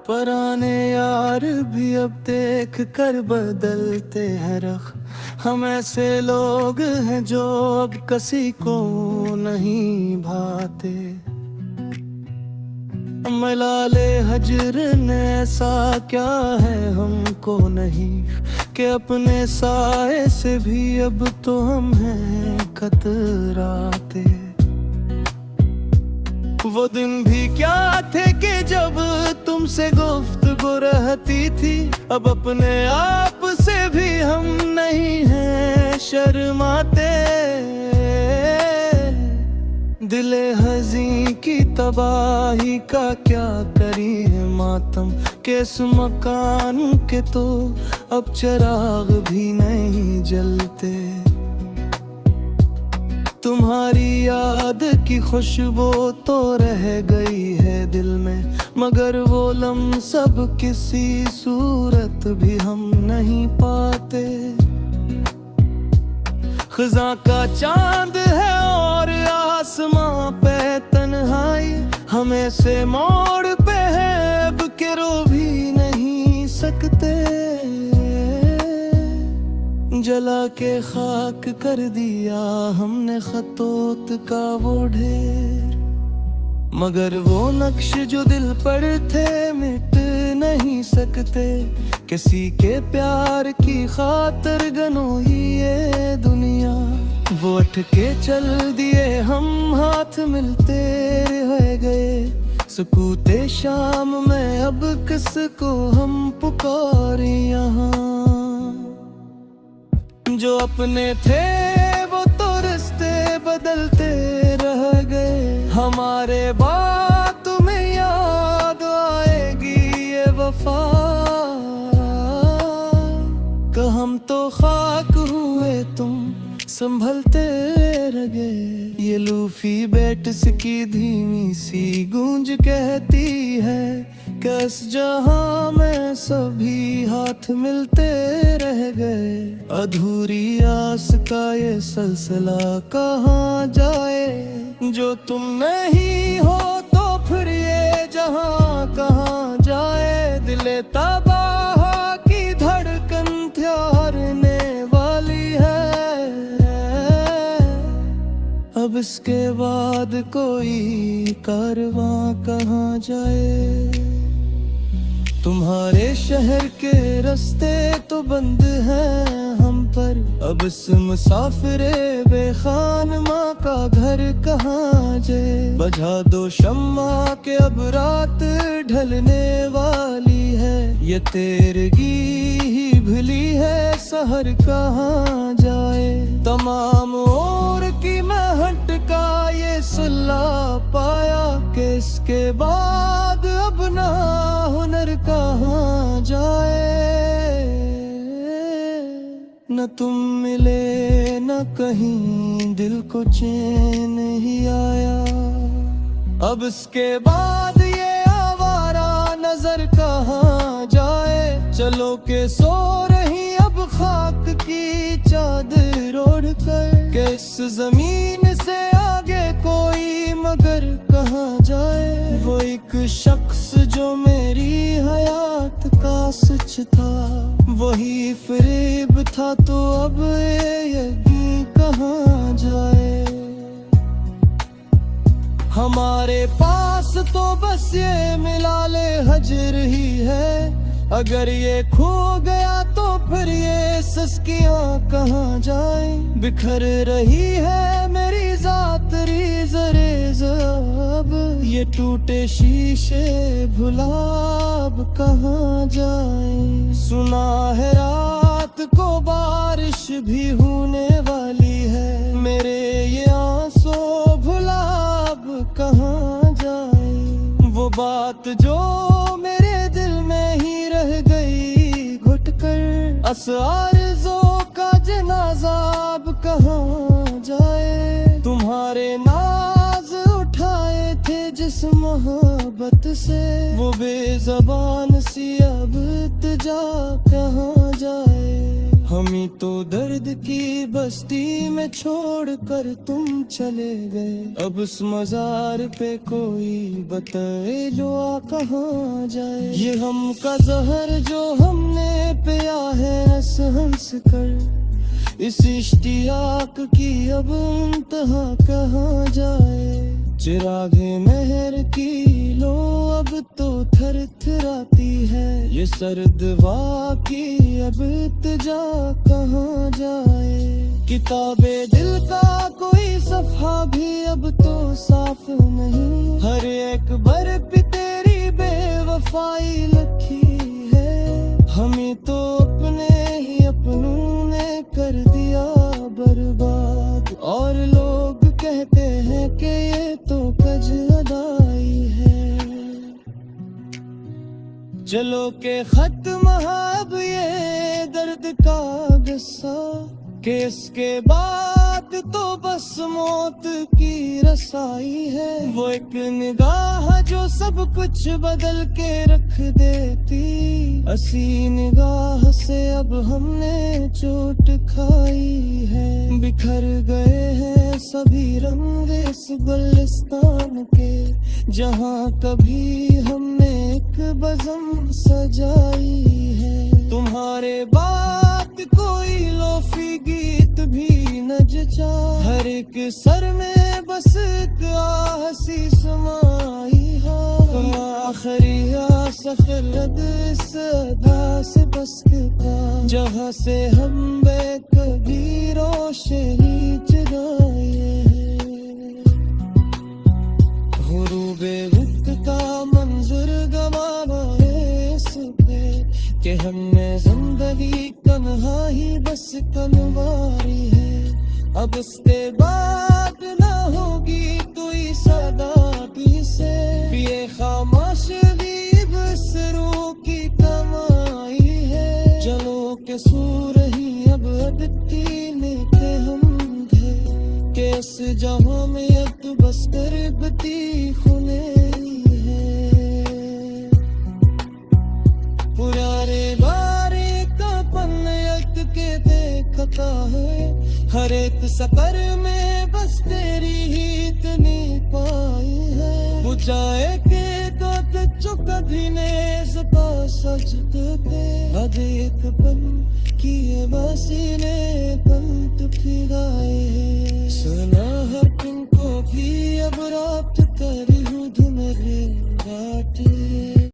पुराने यार भी अब देख कर बदलते हैं रख। हम ऐसे लोग हैं जो अब किसी को नहीं भाते। मलाले हजर ने ऐसा क्या है हमको नहीं कि अपने साए से भी अब तो हम हैं कतराते। वो दिन भी क्या थे कि जब तुमसे गुफ्तगू रहती थी। अब अपने आप से भी हम नहीं हैं शर्माते। दिले हज़ीं की तबाही का क्या करी है मातम के इस मकान के तो अब चिराग भी नहीं जलते। तुम्हारी याद की खुशबू तो रह गई है दिल में, मगर वो लम्हा सब किसी सूरत भी हम नहीं पाते। खज़ां का चांद है और आसमां पे तन्हाई, हमें से मोड़ पे है अब के रो भी नहीं सकते। जला के खाक कर दिया हमने खतोत का वो ढेर, मगर वो नक्श जो दिल पर थे मिट नहीं सकते। किसी के प्यार की खातर गनोही ये दुनिया, वो उठ के चल दिए हम हाथ मिलते रह गए। सुकूते शाम में अब किसको हम पुकारे यहाँ। जो अपने थे वो तो रिश्ते बदलते रह गए। हमारे बाद तुम्हें याद आएगी ये वफा, कि हम तो खाक हुए तुम संभलते रह गए। ये लूफी बेट्स की धीमी सी गूंज कहती है कि इस जहां में सभी हाथ मिलते रह गए। अधूरी आस का ये सिलसिला कहाँ जाए, जो तुम नहीं हो तो फिर ये जहां कहाँ जाए। दिले तबाह की धड़कन ठहरने वाली है, अब इसके बाद कोई कारवां कहाँ जाए। तुम्हारे शहर के रास्ते तो बंद हैं हम पर, अब इस मुसाफिरे बेखानमा का घर कहाँ जाए। बजा दो शम्मा के अब रात ढलने वाली है, ये तेरगी ही भली है सहर कहाँ जाए। तमाम और की महट का ये सुल्ला पाया कि इसके बाद अब ना हुनर कहाँ जाए। न तुम मिले न कहीं दिल को चैन ही आया, अब इसके बाद ये आवारा नजर कहाँ जाए। चलो के सो रही अब खाक की चादर ओढ़ कर, कि इस जमीन से आगे कोई मगर कहाँ जाए। वो एक शख्स जो मेरी हयात का सच था, वही फरेब था तो अब ये कहाँ जाए। हमारे पास तो बस ये मिलाले हजर ही है, अगर ये खो गया तो फिर ये सस्कियां कहाँ जाएं। बिखर रही है मेरी जात रीज़ अब, ये टूटे शीशे भुलाब कहाँ जाएं। सुना है रात को बारिश भी होने वाली है, मेरे ये आंसू भुलाब कहाँ जाएं। वो बात जो मेरे दिल में ही रह गई घुट कर, आरज़ों का जनाजा अब कहाँ जाए। तुम्हारे नाज उठाए थे जिस मोहब्बत से, वो बेज़बान सी अब इल्तिजा कहाँ जाए। हम हमें तो दर्द की बस्ती में छोड़ कर तुम चले गए। अब उस मजार पे कोई बताए जो आ कहाँ जाए। ये हम का जहर जो हमने पिया है हंस हंस कर, इस इश्तियाक की अब इंतहा कहाँ जाए। चिरागे मेहर की लो अब तो थर थराती है, ये सर्द वाकी अब इत्जा कहाँ जाए। किताबे दिल का कोई सफा भी अब तो साफ नहीं, हर एक बर पे तेरी बेवफाई लिखी है। हमें तो अपने ही अपनों ने कर दिया बर्बाद, और लोग कहते हैं कि ये तो कज अदाई है। चलो के खत्म अब ये दर्द का गुस्सा, कि इसके बाद तो बस मौत की रसाई है। वो एक निगाह जो सब कुछ बदल के रख देती, असी निगाह से अब हमने चोट खाई है। बिखर गए हैं सभी रंग इस गुलिस्तान के, जहाँ कभी हमने एक बज़म सजाई है। तुम्हारे बात कोई लोफी गीत भी न जचा, हर एक सर में बस एक हंसी समाई है। आखिरी सफरद इस अदा से बस का, जहाँ से हम बेकभी रोशनी जगाए हैं। हुरूबे वक्त का मंजर गवाना है इस पे, कि हमने जिंदगी तन्हा ही बस कनवारी है। अब इसके बाद ना होगी कोई सदाती से, ये खामोश गीब सरू की कमाई है। चलो के सूर ही अब अदती लेके हम थे, कि इस जहां में अब तो बस करबती खुले है। पुराने बारे का पन्नयत के देखता है, हर एक सफर में बस तेरी ही इतनी पाई है। बुझाए के तो जो कभी ने सता सजते थे, हद एक पल किए बसी ने पंत फिराए। सुना हर तुमको भी अब रात करी हूँ धुन रे बाटे।